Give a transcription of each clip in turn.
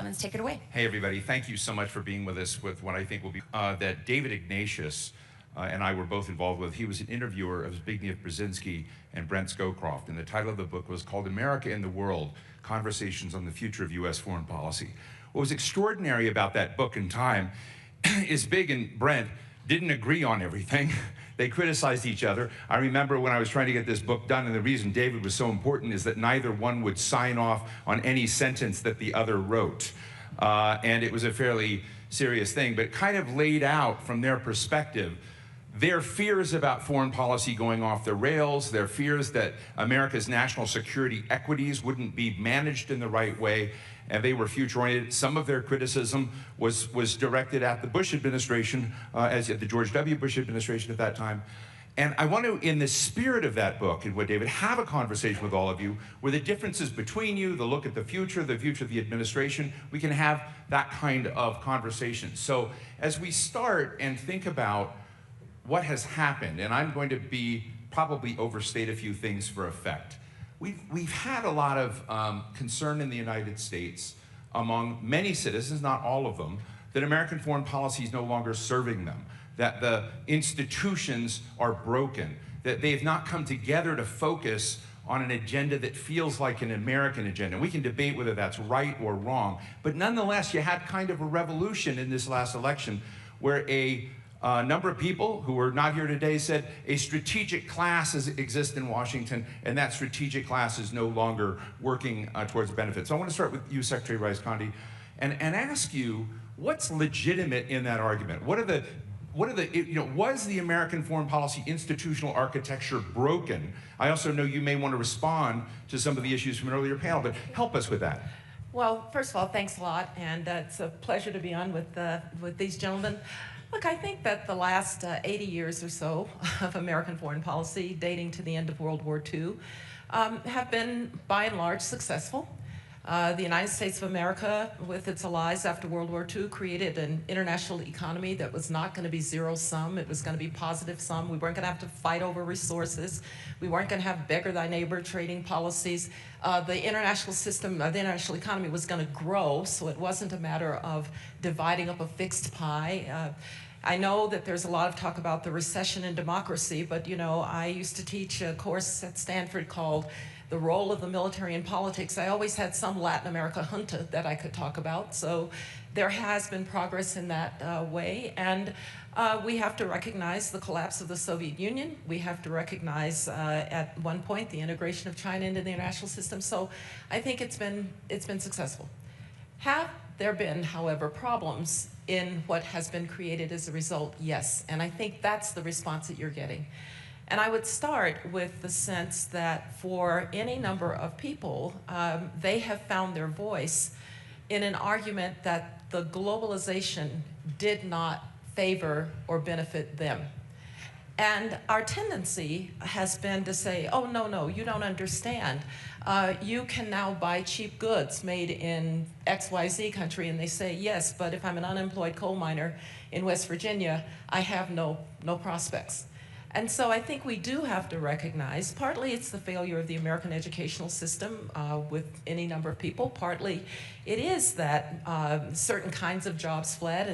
Clemons, take it away. Hey, everybody. Thank you so much for being with us with what I think will be that David Ignatius and I were both involved with. He was an interviewer of Zbigniew Brzezinski and Brent Scowcroft, and the title of the book was called America in the World, Conversations on the Future of U.S. Foreign Policy. What was extraordinary about that book in time is Big and Brent didn't agree on everything. They criticized each other. I remember when I was trying to get this book done, and the reason David was so important is that neither one would sign off on any sentence that the other wrote. And it was a fairly serious thing, but it kind of laid out from their perspective their fears about foreign policy going off the rails, their fears that America's national security equities wouldn't be managed in the right way, and they were future-oriented. Some of their criticism was directed at the Bush administration, as at the George W. Bush administration at that time. And I want to, in the spirit of that book, and what David, have a conversation with all of you, where the differences between you, the look at the future of the administration, we can have that kind of conversation. So as we start and think about what has happened, and I'm going to probably overstate a few things for effect. We've had a lot of concern in the United States among many citizens, not all of them, that American foreign policy is no longer serving them, that the institutions are broken, that they have not come together to focus on an agenda that feels like an American agenda. We can debate whether that's right or wrong, but nonetheless, you had kind of a revolution in this last election where a number of people who are not here today said a strategic class exists in Washington, and that strategic class is no longer working towards benefits. So I want to start with you, Secretary Rice-Condi, and ask you, what's legitimate in that argument? Was the American foreign policy institutional architecture broken? I also know you may want to respond to some of the issues from an earlier panel, but help us with that. Well, first of all, thanks a lot, and it's a pleasure to be on with these gentlemen. Look, I think that the last 80 years or so of American foreign policy, dating to the end of World War II, have been, by and large, successful. The United States of America, with its allies after World War II, created an international economy that was not going to be zero-sum. It was going to be positive-sum. We weren't going to have to fight over resources. We weren't going to have beggar-thy-neighbor trading policies. The international system, the international economy was going to grow, so it wasn't a matter of dividing up a fixed pie. I know that there's a lot of talk about the recession in democracy, but you know, I used to teach a course at Stanford called The Role of the Military in Politics. I always had some Latin America junta that I could talk about, so there has been progress in that way, and we have to recognize the collapse of the Soviet Union. We have to recognize at one point the integration of China into the international system, so I think it's been successful. Have there been, however, problems in what has been created as a result? Yes, and I think that's the response that you're getting. And I would start with the sense that for any number of people, they have found their voice in an argument that the globalization did not favor or benefit them. And our tendency has been to say, oh, no, you don't understand. You can now buy cheap goods made in XYZ country, and they say, yes, but if I'm an unemployed coal miner in West Virginia, I have no prospects. And so I think we do have to recognize, partly it's the failure of the American educational system with any number of people, partly it is that certain kinds of jobs fled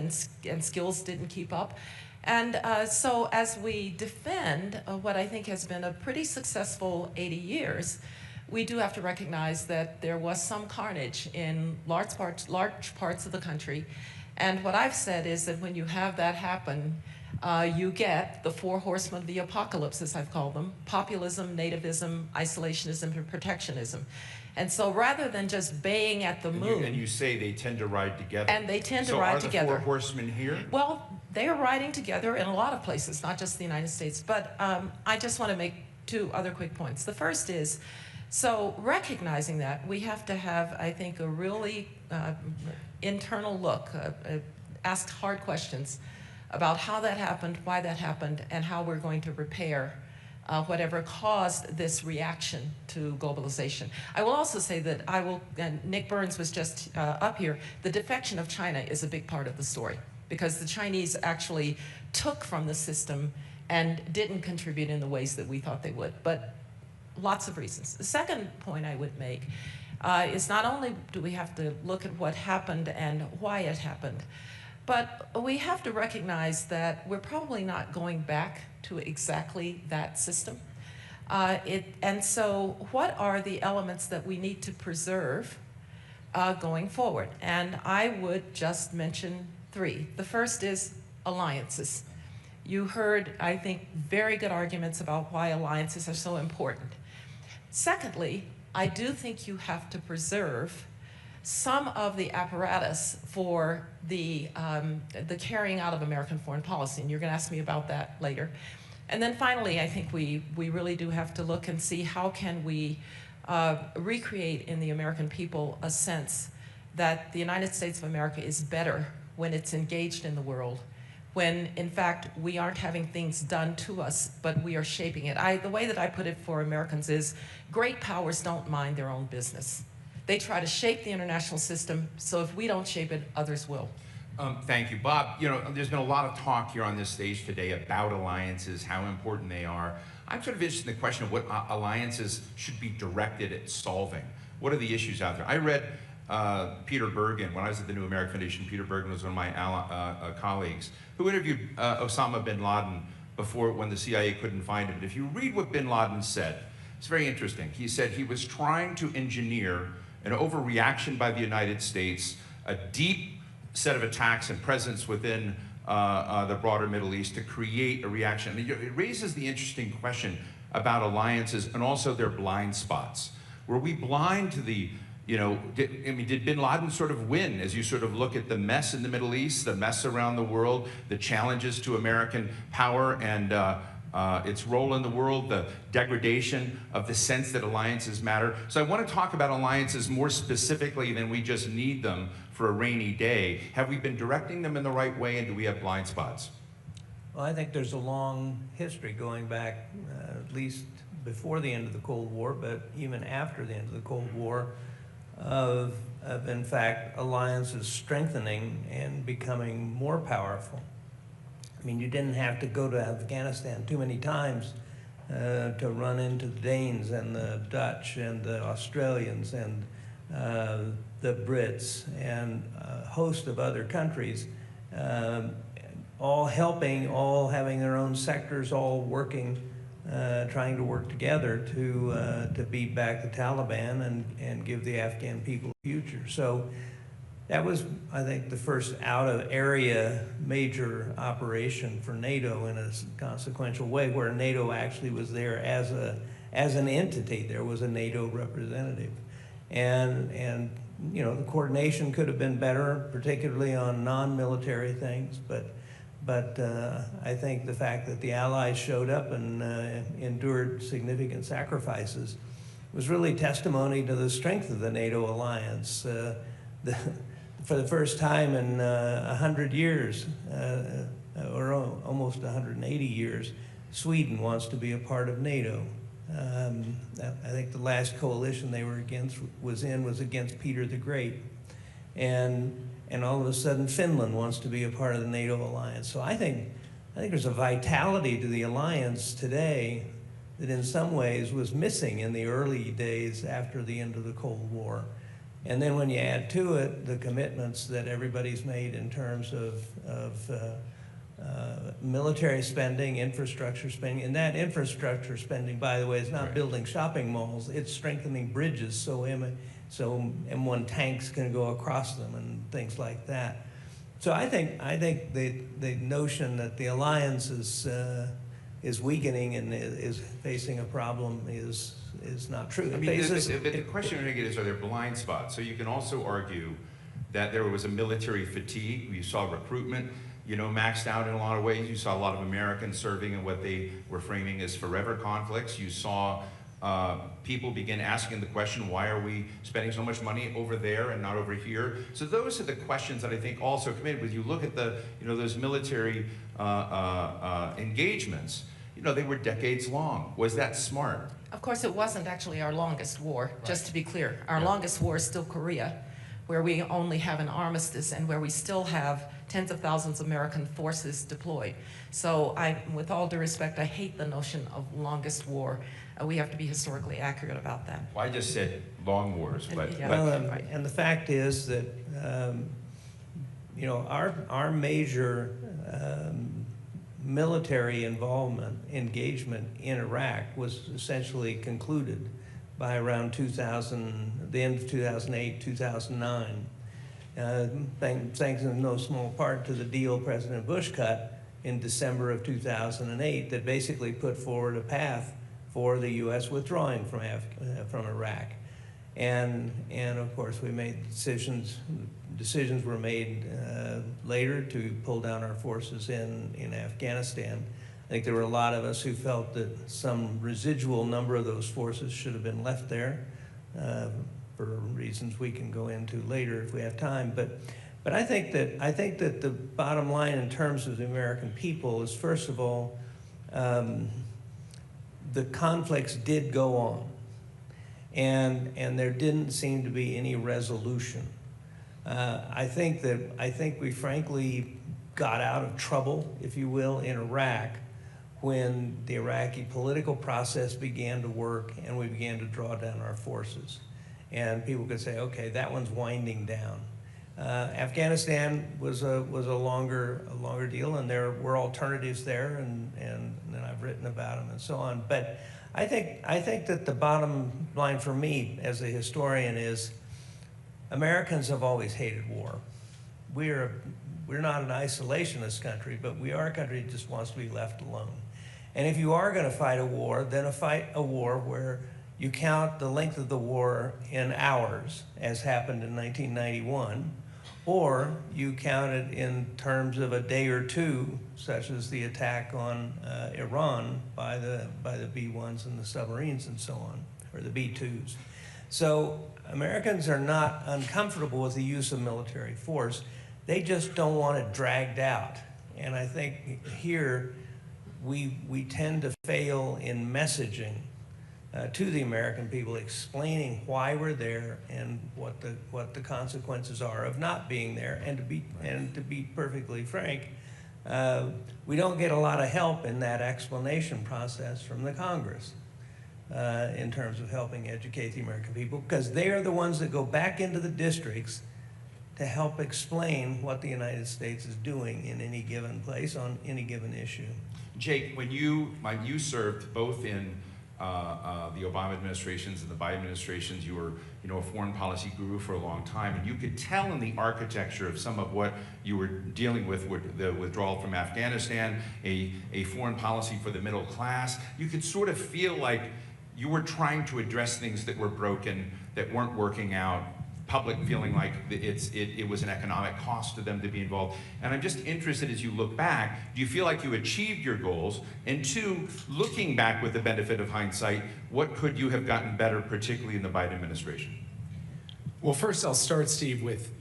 and skills didn't keep up. And so as we defend what I think has been a pretty successful 80 years, we do have to recognize that there was some carnage in large parts of the country. And what I've said is that when you have that happen, you get the four horsemen of the apocalypse, as I've called them: populism, nativism, isolationism, and protectionism. And so rather than just baying at the moon... And you say they tend to ride together. And they tend to ride together. So are the four horsemen here? Well, they are riding together in a lot of places, not just the United States. But I just want to make two other quick points. The first is, so recognizing that, we have to have, I think, a really internal look, ask hard questions about how that happened, why that happened, and how we're going to repair whatever caused this reaction to globalization. I will also say that and Nick Burns was just up here, the defection of China is a big part of the story, because the Chinese actually took from the system and didn't contribute in the ways that we thought they would, but lots of reasons. The second point I would make is not only do we have to look at what happened and why it happened, but we have to recognize that we're probably not going back to exactly that system. And so what are the elements that we need to preserve going forward? And I would just mention three. The first is alliances. You heard, I think, very good arguments about why alliances are so important. Secondly, I do think you have to preserve some of the apparatus for the carrying out of American foreign policy, and you're going to ask me about that later. And then finally, I think we really do have to look and see how can we recreate in the American people a sense that the United States of America is better when it's engaged in the world, when in fact we aren't having things done to us, but we are shaping it. The way that I put it for Americans is great powers don't mind their own business. They try to shape the international system, so if we don't shape it, others will. Thank you, Bob. You know, there's been a lot of talk here on this stage today about alliances, how important they are. I'm sort of interested in the question of what alliances should be directed at solving. What are the issues out there? I read Peter Bergen, when I was at the New American Foundation. Peter Bergen was one of my colleagues, who interviewed Osama bin Laden before, when the CIA couldn't find him. And if you read what bin Laden said, it's very interesting. He said he was trying to engineer an overreaction by the United States, a deep set of attacks and presence within the broader Middle East to create a reaction. And it raises the interesting question about alliances and also their blind spots. Were we blind to the, did bin Laden sort of win as you sort of look at the mess in the Middle East, the mess around the world, the challenges to American power and its role in the world, the degradation of the sense that alliances matter. So I want to talk about alliances more specifically than we just need them for a rainy day. Have we been directing them in the right way, and do we have blind spots? Well, I think there's a long history going back at least before the end of the Cold War, but even after the end of the Cold War, of in fact, alliances strengthening and becoming more powerful. I mean, you didn't have to go to Afghanistan too many times to run into the Danes and the Dutch and the Australians and the Brits and a host of other countries, all helping, all having their own sectors, all working, trying to work together to beat back the Taliban and give the Afghan people a future. So that was, I think, the first out-of-area major operation for NATO in a consequential way, where NATO actually was there as an entity. There was a NATO representative. And the coordination could have been better, particularly on non-military things, but I think the fact that the Allies showed up and endured significant sacrifices was really testimony to the strength of the NATO alliance. For the first time in 100 years, or almost 180 years, Sweden wants to be a part of NATO. I think the last coalition they were was against Peter the Great. And all of a sudden Finland wants to be a part of the NATO alliance. So I think there's a vitality to the alliance today that in some ways was missing in the early days after the end of the Cold War. And then when you add to it the commitments that everybody's made in terms of military spending, infrastructure spending, and that infrastructure spending, by the way, is not building shopping malls, it's strengthening bridges so M1 tanks can go across them and things like that. So I think the notion that the alliance is weakening and is facing a problem is not true. I mean, the question I get is, are there blind spots? So you can also argue that there was a military fatigue. You saw recruitment, maxed out in a lot of ways. You saw a lot of Americans serving in what they were framing as forever conflicts. You saw people begin asking the question, why are we spending so much money over there and not over here? So those are the questions that I think also come in. When you look at those military engagements, they were decades long. Was that smart? Of course, it wasn't actually our longest war, just to be clear. Our longest war is still Korea, where we only have an armistice and where we still have tens of thousands of American forces deployed. So with all due respect, I hate the notion of longest war. we have to be historically accurate about that. Well, I just said long wars, but, Yeah. Well, Right. and the fact is that, you know, our major military engagement in Iraq was essentially concluded by around 2000, the end of 2008, 2009. Thanks in no small part to the deal President Bush cut in December of 2008 that basically put forward a path for the U.S. withdrawing from Iraq. And of course, we made decisions were made later to pull down our forces in Afghanistan. I think there were a lot of us who felt that some residual number of those forces should have been left there for reasons we can go into later if we have time. But I think that the bottom line in terms of the American people is, first of all, the conflicts did go on, and there didn't seem to be any resolution. I think we frankly got out of trouble, if you will, in Iraq when the Iraqi political process began to work and we began to draw down our forces. And people could say, okay, that one's winding down. Afghanistan was a longer deal, and there were alternatives there, and I've written about them and so on. But I think that the bottom line for me as a historian is Americans have always hated war. We're not an isolationist country, but we are a country that just wants to be left alone. And if you are going to fight a war, then fight a war where you count the length of the war in hours, as happened in 1991, or you count it in terms of a day or two, such as the attack on Iran by the B-1s and the submarines and so on, or the B-2s. So Americans are not uncomfortable with the use of military force. They just don't want it dragged out. And I think here we tend to fail in messaging to the American people, explaining why we're there and what the consequences are of not being there. And to be perfectly frank, we don't get a lot of help in that explanation process from the Congress in terms of helping educate the American people, because they are the ones that go back into the districts to help explain what the United States is doing in any given place on any given issue. Jake, when you served both in the Obama administrations and the Biden administrations, you were, a foreign policy guru for a long time, and you could tell in the architecture of some of what you were dealing with the withdrawal from Afghanistan, a foreign policy for the middle class. You could sort of feel like you were trying to address things that were broken, that weren't working out, public feeling like it was an economic cost to them to be involved. And I'm just interested, as you look back, do you feel like you achieved your goals? And two, looking back with the benefit of hindsight, what could you have gotten better, particularly in the Biden administration? Well, first I'll start, Steve, with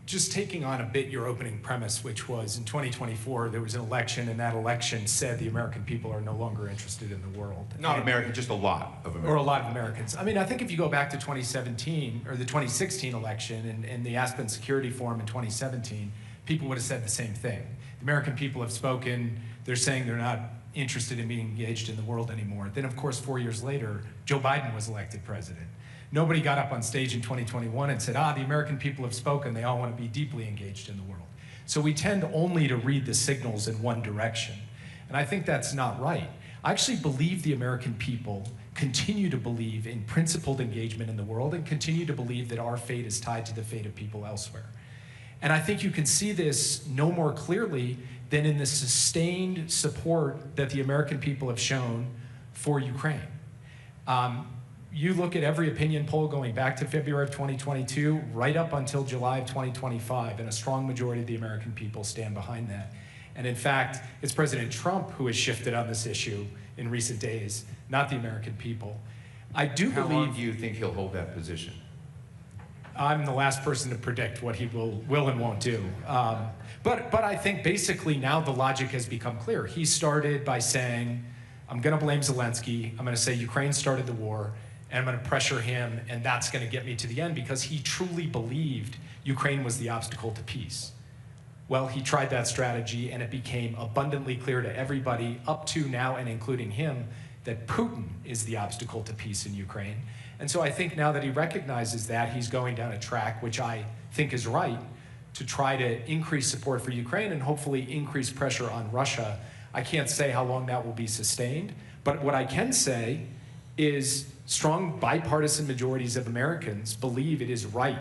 just taking on a bit your opening premise, which was in 2024, there was an election, and that election said the American people are no longer interested in the world. Not American, just a lot of Americans. Or a lot of Americans. I mean, I think if you go back to 2017, or the 2016 election, and the Aspen Security Forum in 2017, people would have said the same thing. The American people have spoken. They're saying they're not interested in being engaged in the world anymore. Then, of course, 4 years later, Joe Biden was elected president. Nobody got up on stage in 2021 and said, the American people have spoken, they all want to be deeply engaged in the world. So we tend only to read the signals in one direction. And I think that's not right. I actually believe the American people continue to believe in principled engagement in the world and continue to believe that our fate is tied to the fate of people elsewhere. And I think you can see this no more clearly than in the sustained support that the American people have shown for Ukraine. You look at every opinion poll going back to February of 2022, right up until July of 2025, and a strong majority of the American people stand behind that. And in fact, it's President Trump who has shifted on this issue in recent days, not the American people. I do How believe— long do you think he'll hold that position? I'm the last person to predict what he will and won't do. But I think basically now the logic has become clear. He started by saying, I'm gonna blame Zelensky, I'm gonna say Ukraine started the war, and I'm gonna pressure him, and that's gonna get me to the end, because he truly believed Ukraine was the obstacle to peace. Well, he tried that strategy, and it became abundantly clear to everybody up to now, and including him, that Putin is the obstacle to peace in Ukraine. And so I think now that he recognizes that, he's going down a track, which I think is right, to try to increase support for Ukraine and hopefully increase pressure on Russia. I can't say how long that will be sustained, but what I can say is strong bipartisan majorities of Americans believe it is right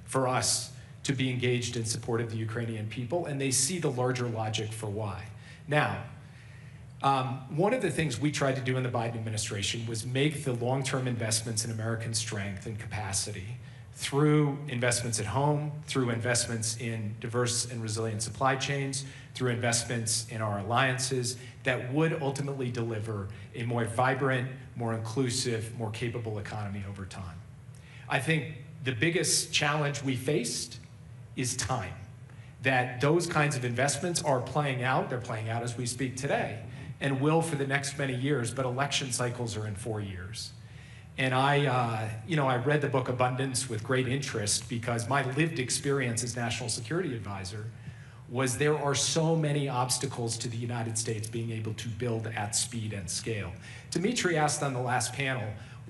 for us to be engaged in support of the Ukrainian people, and they see the larger logic for why. Now, one of the things we tried to do in the Biden administration was make the long-term investments in American strength and capacity through investments at home, through investments in diverse and resilient supply chains, through investments in our alliances that would ultimately deliver a more vibrant, more inclusive, more capable economy over time. I think the biggest challenge we faced is time. That those kinds of investments are playing out, they're playing out as we speak today, and will for the next many years, but election cycles are in 4 years. And I read the book Abundance with great interest because my lived experience as National Security Advisor was there are so many obstacles to the United States being able to build at speed and scale. Dimitri asked on the last panel,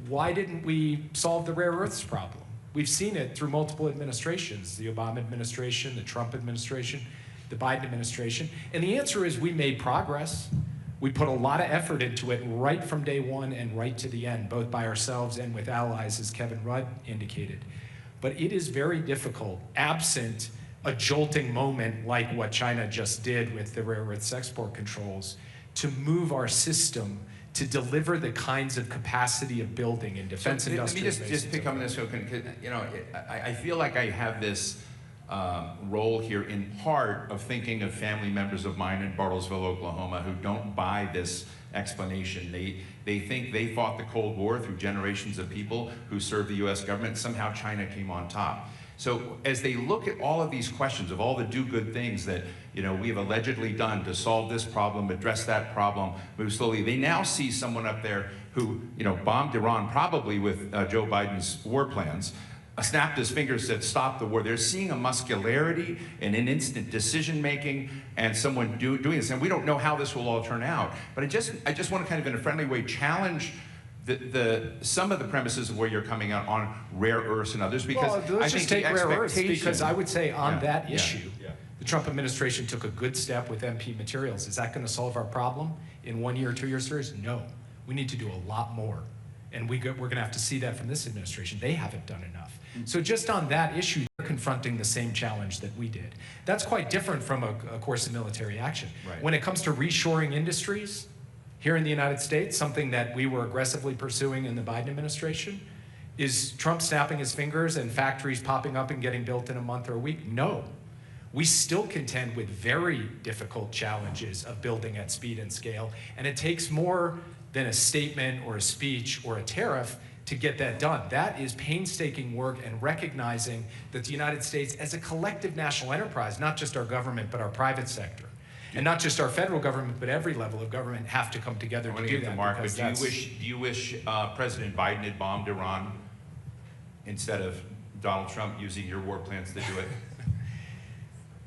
why didn't we solve the rare earths problem? We've seen it through multiple administrations, the Obama administration, the Trump administration, the Biden administration. And the answer is we made progress. We put a lot of effort into it right from day one and right to the end, both by ourselves and with allies, as Kevin Rudd indicated. But it is very difficult, absent a jolting moment like what China just did with the rare earths export controls, to move our system to deliver the kinds of capacity of building in defense industrial base. Let me just pick up on this, I feel like I have this role here in part of thinking of family members of mine in Bartlesville, Oklahoma, who don't buy this explanation. They think they fought the Cold War through generations of people who served the US government. Somehow China came on top. So as they look at all of these questions of all the do-good things that we have allegedly done to solve this problem, address that problem, move slowly, they now see someone up there who bombed Iran probably with Joe Biden's war plans, snapped his fingers, said stop the war. They're seeing a muscularity and an instant decision-making and someone doing this. And we don't know how this will all turn out. But I just want to kind of in a friendly way challenge some of the premises of where you're coming out on rare earths and others, because let's just take rare earths, because I would say on that Yeah. issue, the Trump administration took a good step with MP materials. Is that going to solve our problem in 1 year, 2 years, 3 years? No. We need to do a lot more. And we're going to have to see that from this administration. They haven't done enough. So just on that issue, they're confronting the same challenge that we did. That's quite different from a course of military action. Right. When it comes to reshoring industries, here in the United States, something that we were aggressively pursuing in the Biden administration, is Trump snapping his fingers and factories popping up and getting built in a month or a week? No. We still contend with very difficult challenges of building at speed and scale, and it takes more than a statement or a speech or a tariff to get that done. That is painstaking work and recognizing that the United States as a collective national enterprise, not just our government, but our private sector, and not just our federal government, but every level of government have to come together to do that. Mark, but do you wish President Biden had bombed Iran instead of Donald Trump using your war plans to do it?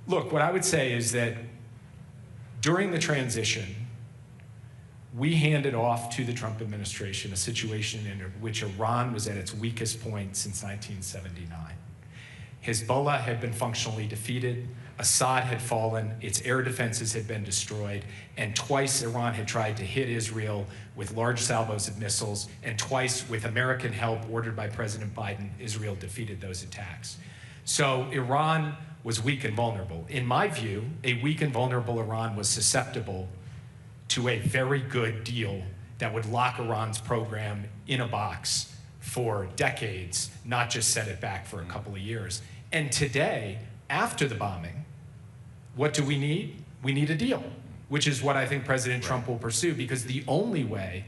Look, what I would say is that during the transition, we handed off to the Trump administration a situation in which Iran was at its weakest point since 1979. Hezbollah had been functionally defeated, Assad had fallen, its air defenses had been destroyed, and twice Iran had tried to hit Israel with large salvos of missiles, and twice with American help ordered by President Biden, Israel defeated those attacks. So Iran was weak and vulnerable. In my view, a weak and vulnerable Iran was susceptible to a very good deal that would lock Iran's program in a box for decades, not just set it back for a couple of years. And today, after the bombing, what do we need? We need a deal, which is what I think President Trump will pursue, because the only way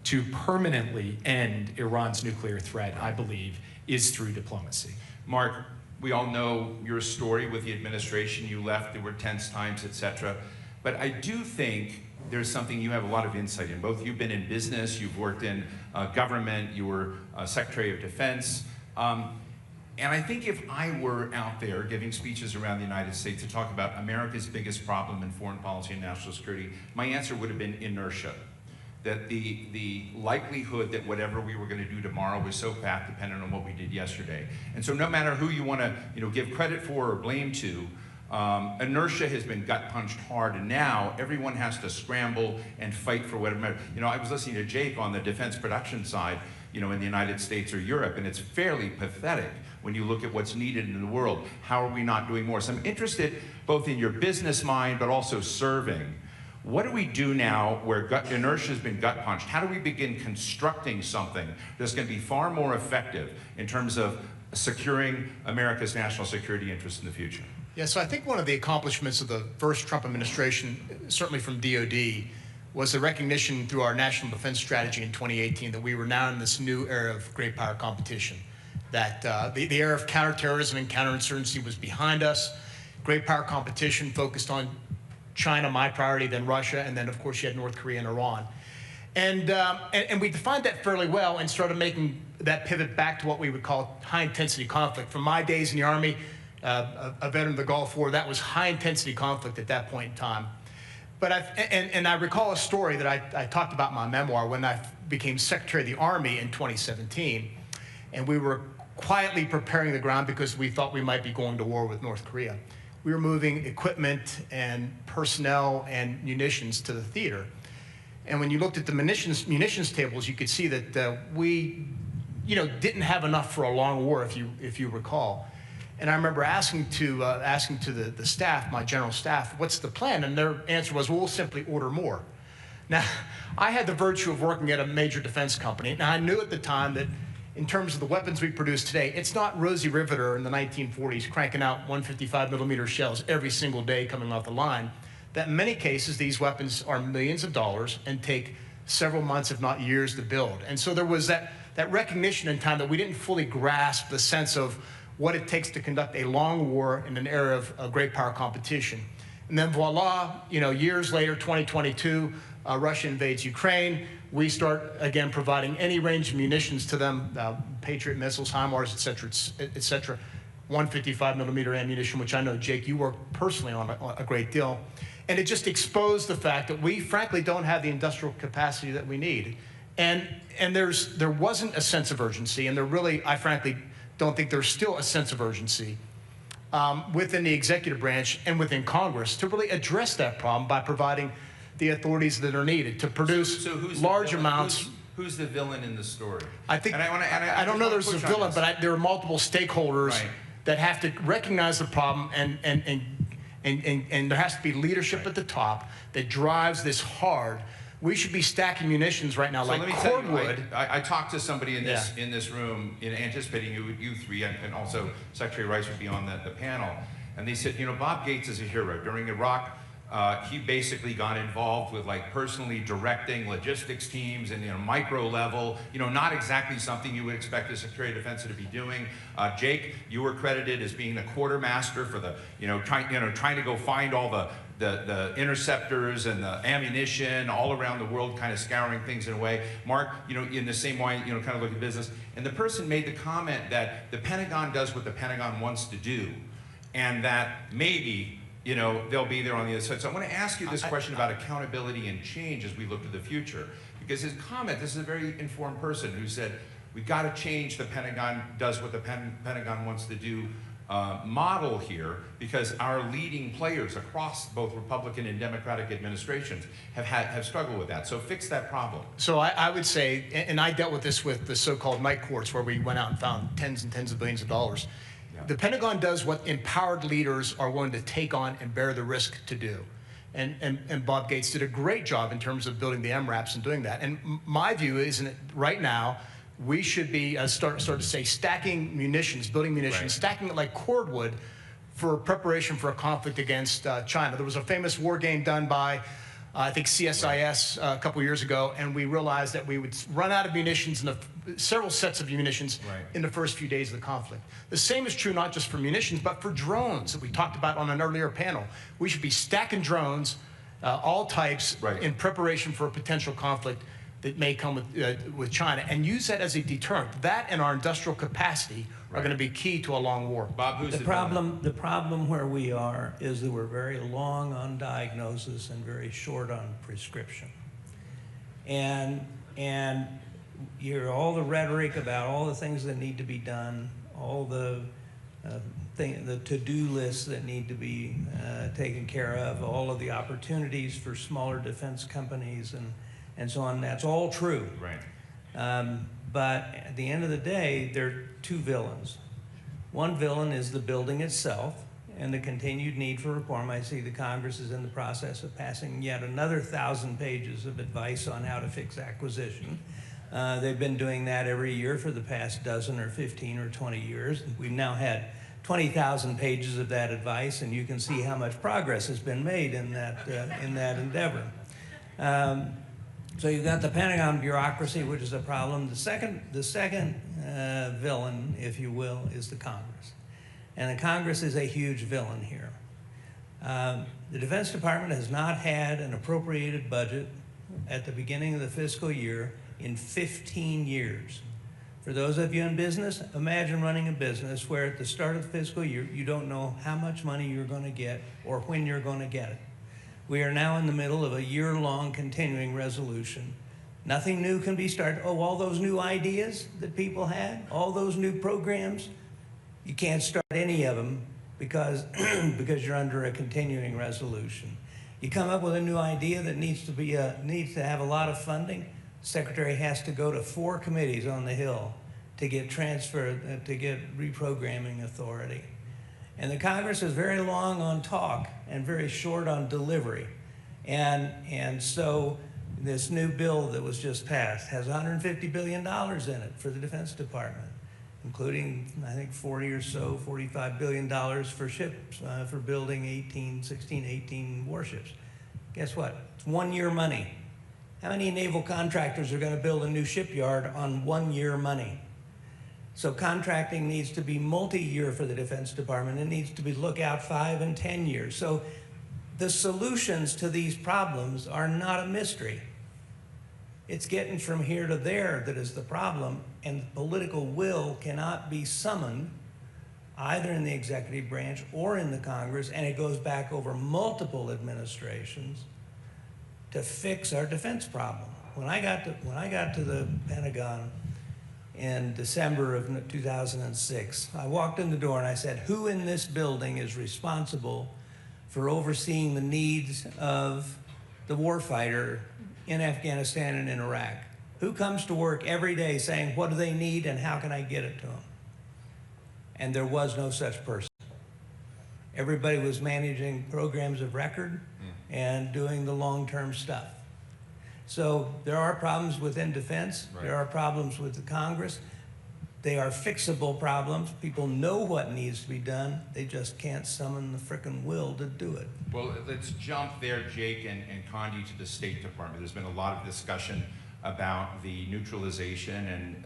to permanently end Iran's nuclear threat, I believe, is through diplomacy. Mark, we all know your story with the administration. You left, there were tense times, et cetera. But I do think there's something you have a lot of insight in. Both you've been in business, you've worked in government, you were Secretary of Defense. And I think if I were out there giving speeches around the United States to talk about America's biggest problem in foreign policy and national security, my answer would have been inertia. that the likelihood that whatever we were going to do tomorrow was so path dependent on what we did yesterday. And so no matter who you want to give credit for or blame to, inertia has been gut punched hard, and now everyone has to scramble and fight for whatever. I was listening to Jake on the defense production side, in the United States or Europe, and it's fairly pathetic when you look at what's needed in the world. How are we not doing more? So I'm interested both in your business mind, but also serving. What do we do now where inertia has been gut punched? How do we begin constructing something that's going to be far more effective in terms of securing America's national security interests in the future? Yeah, so I think one of the accomplishments of the first Trump administration, certainly from DOD, was the recognition through our national defense strategy in 2018 that we were now in this new era of great power competition, that the era of counterterrorism and counterinsurgency was behind us. Great power competition focused on China, my priority, then Russia, and then of course you had North Korea and Iran. And we defined that fairly well and started making that pivot back to what we would call high-intensity conflict. From my days in the Army, a veteran of the Gulf War, that was high-intensity conflict at that point in time. But I recall a story that I talked about in my memoir when I became Secretary of the Army in 2017, and we were quietly preparing the ground because we thought we might be going to war with North Korea. We were moving equipment and personnel and munitions to the theater. And when you looked at the munitions tables, you could see that we didn't have enough for a long war, if you recall. And I remember asking to the staff, my general staff, what's the plan? And their answer was, well, we'll simply order more. Now, I had the virtue of working at a major defense company. Now, I knew at the time that in terms of the weapons we produce today, it's not Rosie Riveter in the 1940s cranking out 155 millimeter shells every single day coming off the line. That in many cases, these weapons are millions of dollars and take several months, if not years, to build. And so there was that recognition in time that we didn't fully grasp the sense of what it takes to conduct a long war in an era of great power competition. And then voila, years later, 2022, Russia invades Ukraine. We start, again, providing any range of munitions to them, Patriot missiles, HIMARS, et cetera, 155 millimeter ammunition, which I know, Jake, you work personally on a great deal. And it just exposed the fact that we, frankly, don't have the industrial capacity that we need. And there wasn't a sense of urgency, and there really, I frankly don't think there's still a sense of urgency within the executive branch and within Congress to really address that problem by providing the authorities that are needed to produce large amounts. Who's the villain in the story? I think, I don't know there's a villain, but there are multiple stakeholders that have to recognize the problem, and there has to be leadership at the top that drives this hard. We should be stacking munitions right now, so like cordwood. I talked to somebody in this room, anticipating you three, and also Secretary Rice would be on the panel, and they said, Bob Gates is a hero. During Iraq, he basically got involved with personally directing logistics teams and micro level, not exactly something you would expect a Secretary of Defense to be doing. Jake, you were credited as being the quartermaster for the, trying to go find all the interceptors and the ammunition all around the world, kind of scouring things in a way. Mark, in the same way, kind of look at business. And the person made the comment that the Pentagon does what the Pentagon wants to do, and that maybe, they'll be there on the other side. So I want to ask you this question about accountability and change as we look to the future. Because his comment, this is a very informed person who said, we've got to change the Pentagon does what the Pentagon wants to do model here, because our leading players across both Republican and Democratic administrations have struggled with that. So fix that problem. So I would say, and I dealt with this with the so-called night courts, where we went out and found tens and tens of billions of dollars. Yeah. The Pentagon does what empowered leaders are willing to take on and bear the risk to do. And Bob Gates did a great job in terms of building the MRAPs and doing that. And my view is that right now, we should be, start to say, stacking munitions, building munitions, stacking it like cordwood for preparation for a conflict against China. There was a famous war game done by, I think, CSIS a couple years ago, and we realized that we would run out of munitions, several sets of munitions in the first few days of the conflict. The same is true not just for munitions, but for drones that we talked about on an earlier panel. We should be stacking drones, all types, in preparation for a potential conflict that may come with China, and use that as a deterrent. That and our industrial capacity are going to be key to a long war. Bob, who's the problem? The problem where we are is that we're very long on diagnosis and very short on prescription. and you hear all the rhetoric about all the things that need to be done, all the the to-do lists that need to be taken care of, all of the opportunities for smaller defense companies and so on. That's all true. Right. But at the end of the day, there are two villains. One villain is the building itself and the continued need for reform. I see the Congress is in the process of passing yet another 1,000 pages of advice on how to fix acquisition. They've been doing that every year for the past dozen or 15 or 20 years. We've now had 20,000 pages of that advice, and you can see how much progress has been made in that endeavor. So you've got the Pentagon bureaucracy, which is a problem. The second villain, if you will, is the Congress. And the Congress is a huge villain here. The Defense Department has not had an appropriated budget at the beginning of the fiscal year in 15 years. For those of you in business, imagine running a business where at the start of the fiscal year, you don't know how much money you're going to get or when you're going to get it. We are now in the middle of a year-long continuing resolution. Nothing new can be started. Oh, all those new ideas that people had, all those new programs, you can't start any of them because, because you're under a continuing resolution. You come up with a new idea that needs to have a lot of funding. The Secretary has to go to 4 committees on the Hill to get transferred, to get reprogramming authority. And the Congress is very long on talk and very short on delivery. And so this new bill that was just passed has $150 billion in it for the Defense Department, including, I think, 40 or so, $45 billion for ships, for building 16, 18 warships. Guess what? It's 1 year money. How many naval contractors are going to build a new shipyard on 1 year money? So contracting needs to be multi-year for the Defense Department. It needs to be look out 5 and 10 years. So the solutions to these problems are not a mystery. It's getting from here to there that is the problem, and the political will cannot be summoned either in the executive branch or in the Congress, and it goes back over multiple administrations to fix our defense problem. When I got to the Pentagon in December of 2006, I walked in the door and I said, who in this building is responsible for overseeing the needs of the warfighter in Afghanistan and in Iraq? Who comes to work every day saying, what do they need and how can I get it to them? And there was no such person. Everybody was managing programs of record and doing the long-term stuff. So there are problems within defense. Right. There are problems with the Congress. They are fixable problems. People know what needs to be done. They just can't summon the frickin' will to do it. Well, let's jump there, Jake and Condi, to the State Department. There's been a lot of discussion about the neutralization and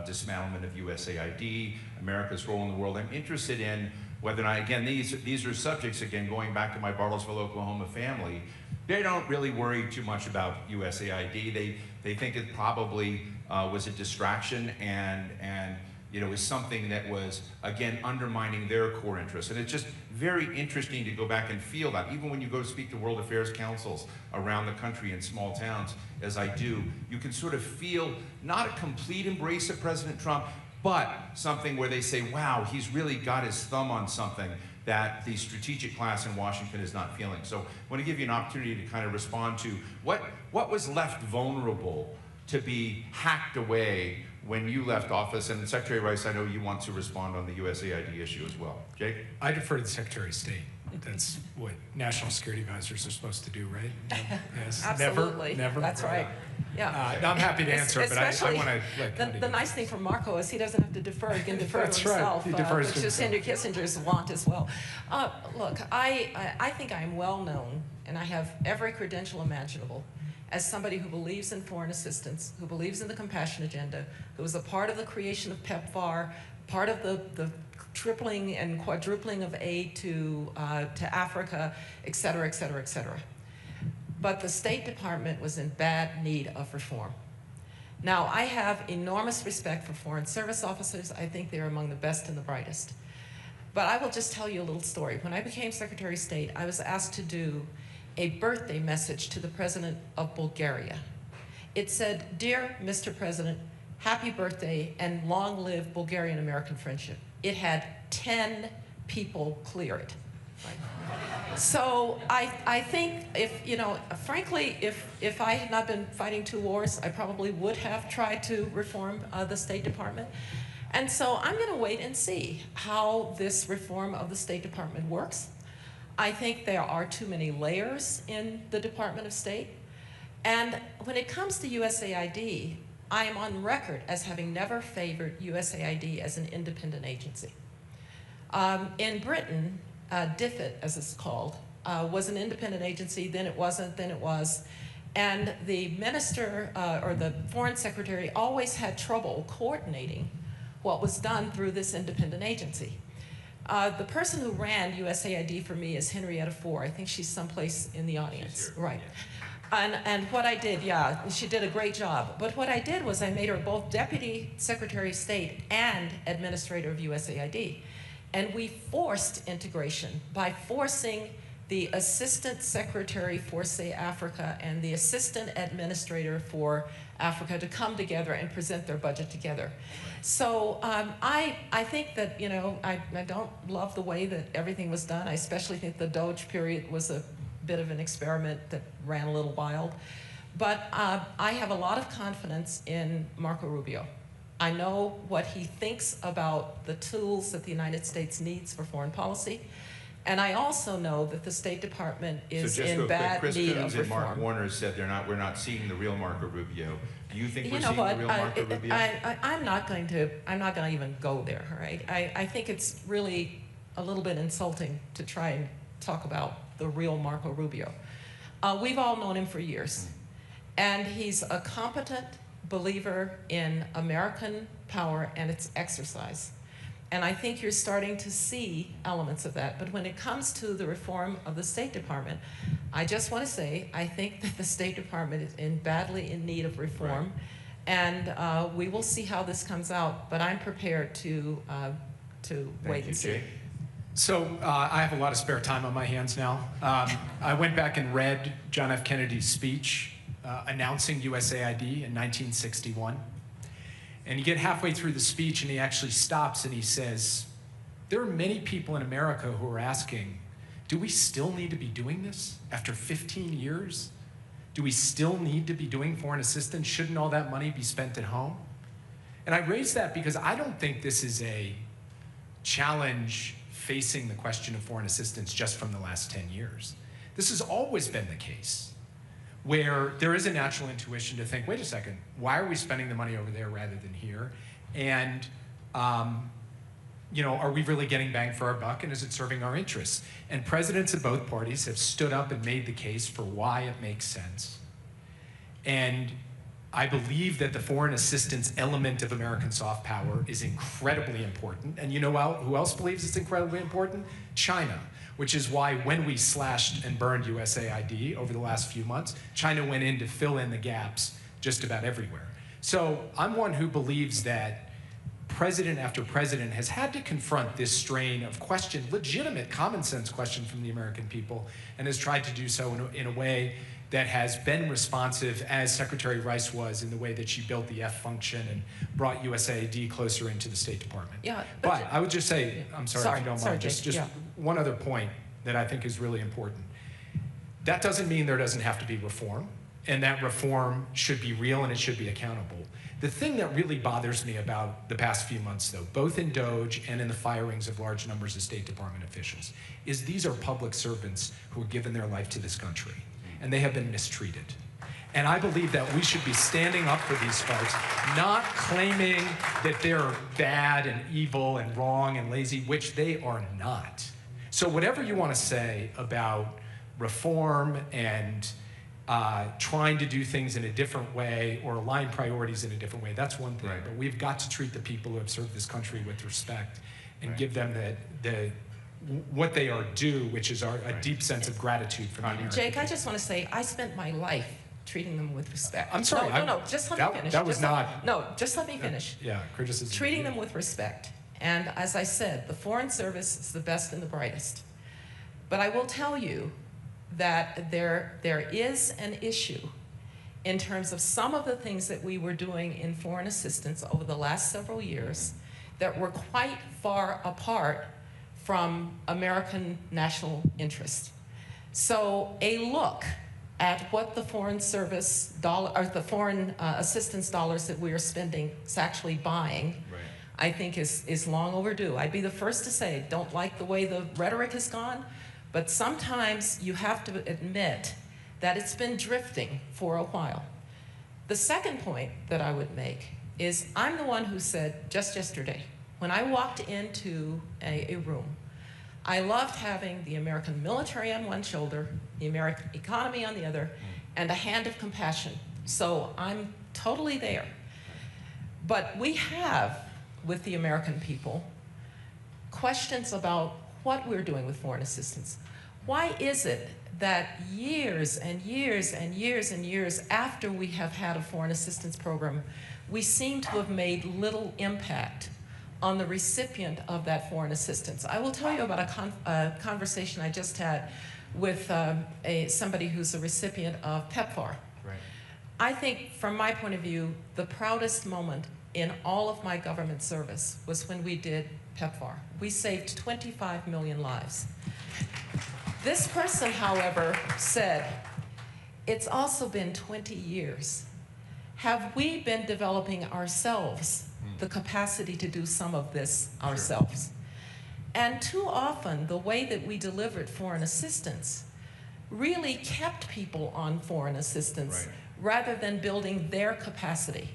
dismantlement of USAID, America's role in the world. I'm interested in whether or not, again, these are subjects, again, going back to my Bartlesville, Oklahoma family. They don't really worry too much about USAID. They think it probably was a distraction and you know, is something that was, again, undermining their core interests. And it's just very interesting to go back and feel that. Even when you go to speak to World Affairs Councils around the country in small towns, as I do, you can sort of feel not a complete embrace of President Trump, but something where they say, wow, he's really got his thumb on something that the strategic class in Washington is not feeling. So I want to give you an opportunity to kind of respond to what was left vulnerable to be hacked away when you left office. And Secretary Rice, I know you want to respond on the USAID issue as well. Jake? I defer to the Secretary of State. That's what national security advisors are supposed to do, right? Yes. Absolutely. Never. That's right. Yeah. No, I'm happy to answer, but I want to let Condi the nice thing for Marco is he doesn't have to defer. He can defer That's to himself, right. He defers which to is Henry Kissinger's want as well. Look, I think I'm well known, and I have every credential imaginable, as somebody who believes in foreign assistance, who believes in the compassion agenda, who was a part of the creation of PEPFAR, part of the tripling and quadrupling of aid to Africa, et cetera, et cetera, et cetera. But the State Department was in bad need of reform. Now, I have enormous respect for Foreign Service officers. I think they're among the best and the brightest. But I will just tell you a little story. When I became Secretary of State, I was asked to do a birthday message to the President of Bulgaria. It said, "Dear Mr. President, happy birthday and long live Bulgarian-American friendship." It had 10 people clear it. Right? So I think frankly, if I had not been fighting 2 wars, I probably would have tried to reform the State Department. And so I'm going to wait and see how this reform of the State Department works. I think there are too many layers in the Department of State. And when it comes to USAID, I am on record as having never favored USAID as an independent agency. In Britain, DFID, as it's called, was an independent agency, then it wasn't, then it was. And the minister or the foreign secretary always had trouble coordinating what was done through this independent agency. The person who ran USAID for me is Henrietta Fore. I think she's someplace in the audience. Right. And what I did, yeah, she did a great job. But what I did was I made her both Deputy Secretary of State and Administrator of USAID. And we forced integration by forcing the Assistant Secretary for, say, Africa and the Assistant Administrator for Africa to come together and present their budget together. So I think that, I don't love the way that everything was done. I especially think the Doge period was a bit of an experiment that ran a little wild. But I have a lot of confidence in Marco Rubio. I know what he thinks about the tools that the United States needs for foreign policy. And I also know that the State Department is in bad need of reform. Chris Coons and Mark Warner said we're not seeing the real Marco Rubio. Do you think we're seeing what? the real Marco Rubio? I'm not going to even go there, all right? I think it's really a little bit insulting to try and talk about the real Marco Rubio. We've all known him for years. And he's a competent believer in American power and its exercise. And I think you're starting to see elements of that. But when it comes to the reform of the State Department, I just want to say, I think that the State Department is badly in need of reform. Right. And we will see how this comes out, but I'm prepared to wait and see. Jay. So I have a lot of spare time on my hands now. I went back and read John F. Kennedy's speech announcing USAID in 1961. And you get halfway through the speech and he actually stops and he says, there are many people in America who are asking, do we still need to be doing this after 15 years? Do we still need to be doing foreign assistance? Shouldn't all that money be spent at home? And I raise that because I don't think this is a challenge facing the question of foreign assistance just from the last 10 years. This has always been the case, where there is a natural intuition to think, wait a second, why are we spending the money over there rather than here? And are we really getting bang for our buck, and is it serving our interests? And presidents of both parties have stood up and made the case for why it makes sense. And I believe that the foreign assistance element of American soft power is incredibly important. And you know who else believes it's incredibly important? China. Which is why when we slashed and burned USAID over the last few months, China went in to fill in the gaps just about everywhere. So I'm one who believes that president after president has had to confront this strain of question, legitimate common sense question from the American people, and has tried to do so in a way that has been responsive, as Secretary Rice was, in the way that she built the F function and brought USAID closer into the State Department. Yeah, but I would just say, I'm sorry if you don't mind, just yeah. one other point that I think is really important. That doesn't mean there doesn't have to be reform, and that reform should be real and it should be accountable. The thing that really bothers me about the past few months, though, both in Doge and in the firings of large numbers of State Department officials, is these are public servants who have given their life to this country, and they have been mistreated. And I believe that we should be standing up for these folks, not claiming that they're bad and evil and wrong and lazy, which they are not. So whatever you want to say about reform and trying to do things in a different way or align priorities in a different way, that's one thing. Right. But we've got to treat the people who have served this country with respect and give them what they are due, which is a deep sense of gratitude for the American Jake, people. I just want to say, I spent my life treating them with respect. I'm sorry. No, just let me finish. That was not... No, just let me finish. Yeah, criticism. Treating them with respect. And as I said, the Foreign Service is the best and the brightest. But I will tell you that there is an issue in terms of some of the things that we were doing in foreign assistance over the last several years that were quite far apart from American national interest. So a look at what the foreign service dollar, or the foreign assistance dollars that we are spending is actually buying, Right. I think is long overdue. I'd be the first to say, don't like the way the rhetoric has gone, but sometimes you have to admit that it's been drifting for a while. The second point that I would make is I'm the one who said just yesterday, when I walked into a room, I loved having the American military on one shoulder, the American economy on the other, and a hand of compassion. So I'm totally there. But we have, with the American people, questions about what we're doing with foreign assistance. Why is it that years and years and years and years after we have had a foreign assistance program, we seem to have made little impact on the recipient of that foreign assistance? I will tell you about a conversation I just had with somebody who's a recipient of PEPFAR. Right. I think, from my point of view, the proudest moment in all of my government service was when we did PEPFAR. We saved 25 million lives. This person, however, said, it's also been 20 years. Have we been developing ourselves the capacity to do some of this ourselves? And too often, the way that we delivered foreign assistance really kept people on foreign assistance rather than building their capacity.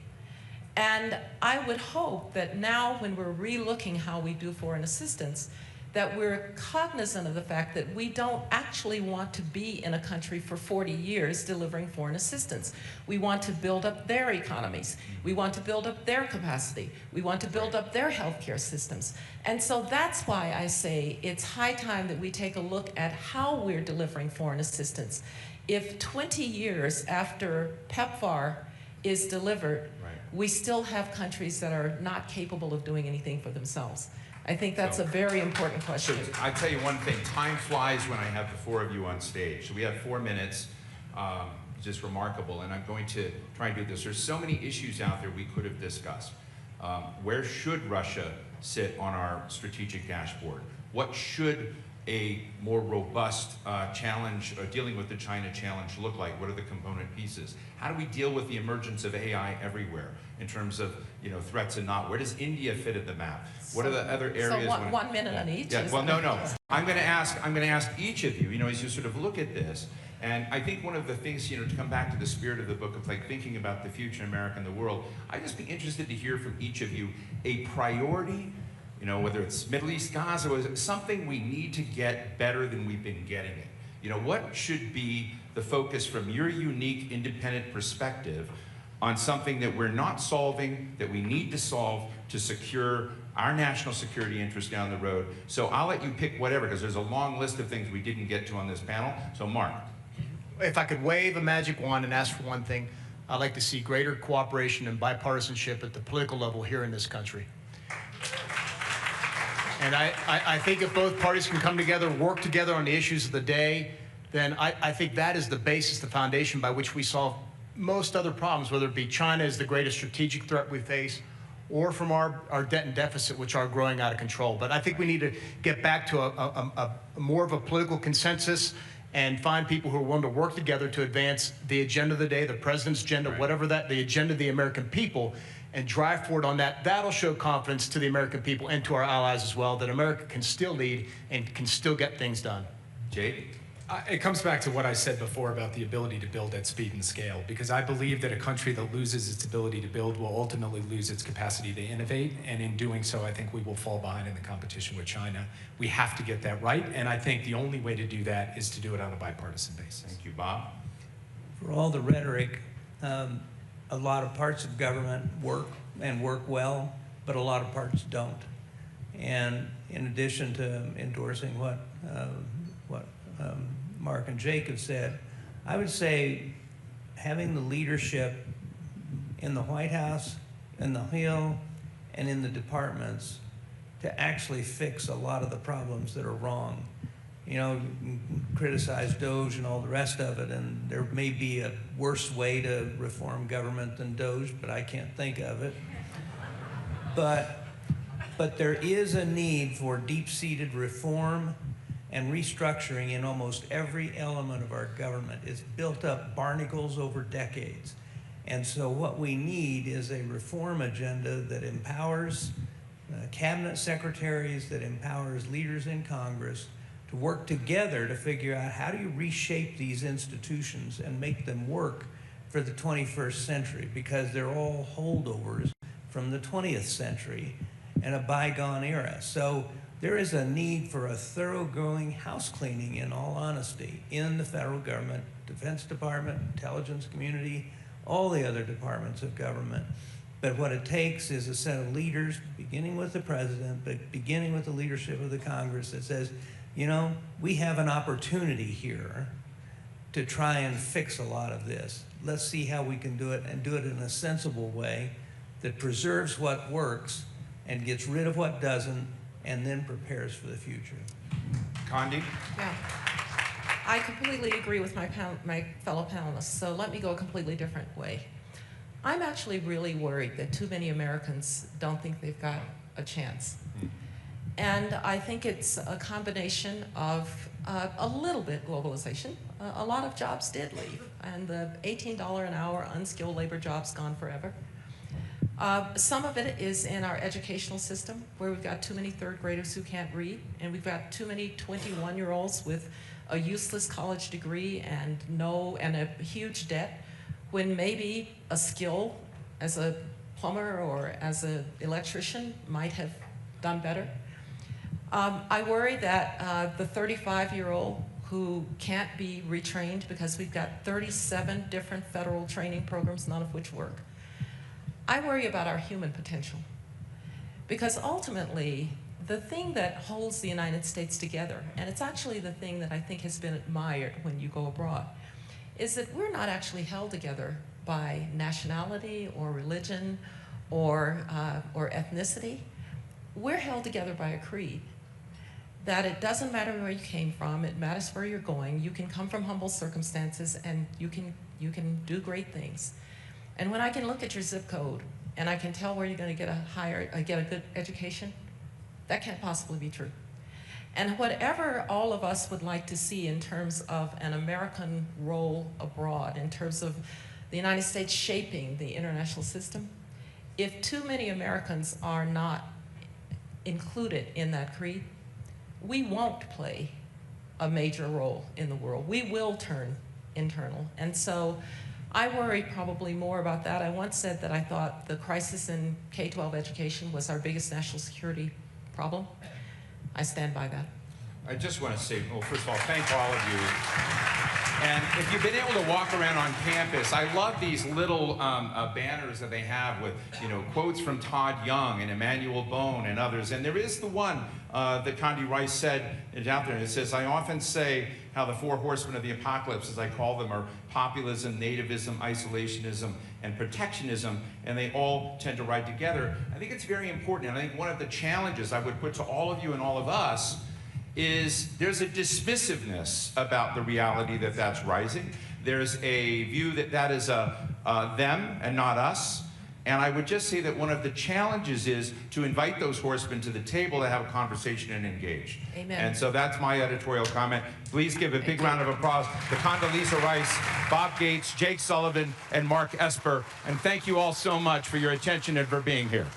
And I would hope that now, when we're re-looking how we do foreign assistance, that we're cognizant of the fact that we don't actually want to be in a country for 40 years delivering foreign assistance. We want to build up their economies. We want to build up their capacity. We want to build up their healthcare systems. And so that's why I say it's high time that we take a look at how we're delivering foreign assistance. If 20 years after PEPFAR is delivered, we still have countries that are not capable of doing anything for themselves. I think that's a very important question. So I tell you one thing, time flies when I have the four of you on stage. So we have 4 minutes, just remarkable, and I'm going to try and do this. There's so many issues out there we could have discussed. Where should Russia sit on our strategic dashboard? What should a more robust challenge, dealing with the China challenge look like? What are the component pieces? How do we deal with the emergence of AI everywhere in terms of threats and not? Where does India fit at the map? What are the other areas? So 1 minute on each? Yeah, well, no. I'm going to ask each of you, as you sort of look at this, and I think one of the things, to come back to the spirit of the book of thinking about the future of America and the world, I'd just be interested to hear from each of you a priority, whether it's Middle East, Gaza, or something we need to get better than we've been getting it. What should be the focus from your unique independent perspective on something that we're not solving, that we need to solve to secure our national security interests down the road? So I'll let you pick whatever, because there's a long list of things we didn't get to on this panel. So Mark. If I could wave a magic wand and ask for one thing, I'd like to see greater cooperation and bipartisanship at the political level here in this country. And I think if both parties can come together, work together on the issues of the day, then I think that is the basis, the foundation by which we solve most other problems, whether it be China is the greatest strategic threat we face, or from our debt and deficit, which are growing out of control. But I think we need to get back to a more of a political consensus and find people who are willing to work together to advance the agenda of the day, the president's agenda, whatever the agenda of the American people, and drive forward on that. That'll show confidence to the American people and to our allies as well, that America can still lead and can still get things done. Jade? It comes back to what I said before about the ability to build at speed and scale, because I believe that a country that loses its ability to build will ultimately lose its capacity to innovate, and in doing so, I think we will fall behind in the competition with China. We have to get that right, and I think the only way to do that is to do it on a bipartisan basis. Thank you, Bob. For all the rhetoric, a lot of parts of government work well, but a lot of parts don't. And in addition to endorsing what Mark and Jake have said, I would say having the leadership in the White House, in the Hill, and in the departments to actually fix a lot of the problems that are wrong you know, criticize Doge and all the rest of it, and there may be a worse way to reform government than Doge, but I can't think of it. But there is a need for deep-seated reform and restructuring in almost every element of our government. It's built up barnacles over decades. And so what we need is a reform agenda that empowers cabinet secretaries, that empowers leaders in Congress to work together to figure out how do you reshape these institutions and make them work for the 21st century, because they're all holdovers from the 20th century and a bygone era. So there is a need for a thoroughgoing house cleaning, in all honesty, in the federal government, Defense Department, intelligence community, all the other departments of government. But what it takes is a set of leaders, beginning with the president, but beginning with the leadership of the Congress, that says, you know, we have an opportunity here to try and fix a lot of this. Let's see how we can do it, and do it in a sensible way that preserves what works and gets rid of what doesn't, and then prepares for the future. Condi? Yeah. I completely agree with my fellow panelists, so let me go a completely different way. I'm actually really worried that too many Americans don't think they've got a chance. And I think it's a combination of a little bit globalization. A lot of jobs did leave, and the $18 an hour unskilled labor job's gone forever. Some of it is in our educational system, where we've got too many third graders who can't read, and we've got too many 21-year-olds with a useless college degree and a huge debt, when maybe a skill as a plumber or as an electrician might have done better. I worry that the 35-year-old who can't be retrained, because we've got 37 different federal training programs, none of which work. I worry about our human potential, because ultimately, the thing that holds the United States together, and it's actually the thing that I think has been admired when you go abroad, is that we're not actually held together by nationality or religion or ethnicity. We're held together by a creed. That it doesn't matter where you came from, it matters where you're going. You can come from humble circumstances, and you can do great things. And when I can look at your zip code and I can tell where you're going to get a good education, that can't possibly be true. And whatever all of us would like to see in terms of an American role abroad, in terms of the United States shaping the international system, if too many Americans are not included in that creed, we won't play a major role in the world. We will turn internal. And so I worry probably more about that. I once said that I thought the crisis in K-12 education was our biggest national security problem. I stand by that. I just want to say, well, first of all, thank all of you. And if you've been able to walk around on campus, I love these little banners that they have with, you know, quotes from Todd Young and Emmanuel Bone and others. And there is the one that Condoleezza Rice said, it's out there, and it says, I often say how the four horsemen of the apocalypse, as I call them, are populism, nativism, isolationism, and protectionism, and they all tend to ride together. I think it's very important, and I think one of the challenges I would put to all of you and all of us is there's a dismissiveness about the reality that that's rising. There's a view that that is them and not us. And I would just say that one of the challenges is to invite those horsemen to the table to have a conversation and engage. Amen. And so that's my editorial comment. Please give a big round of applause to Condoleezza Rice, Bob Gates, Jake Sullivan, and Mark Esper. And thank you all so much for your attention and for being here.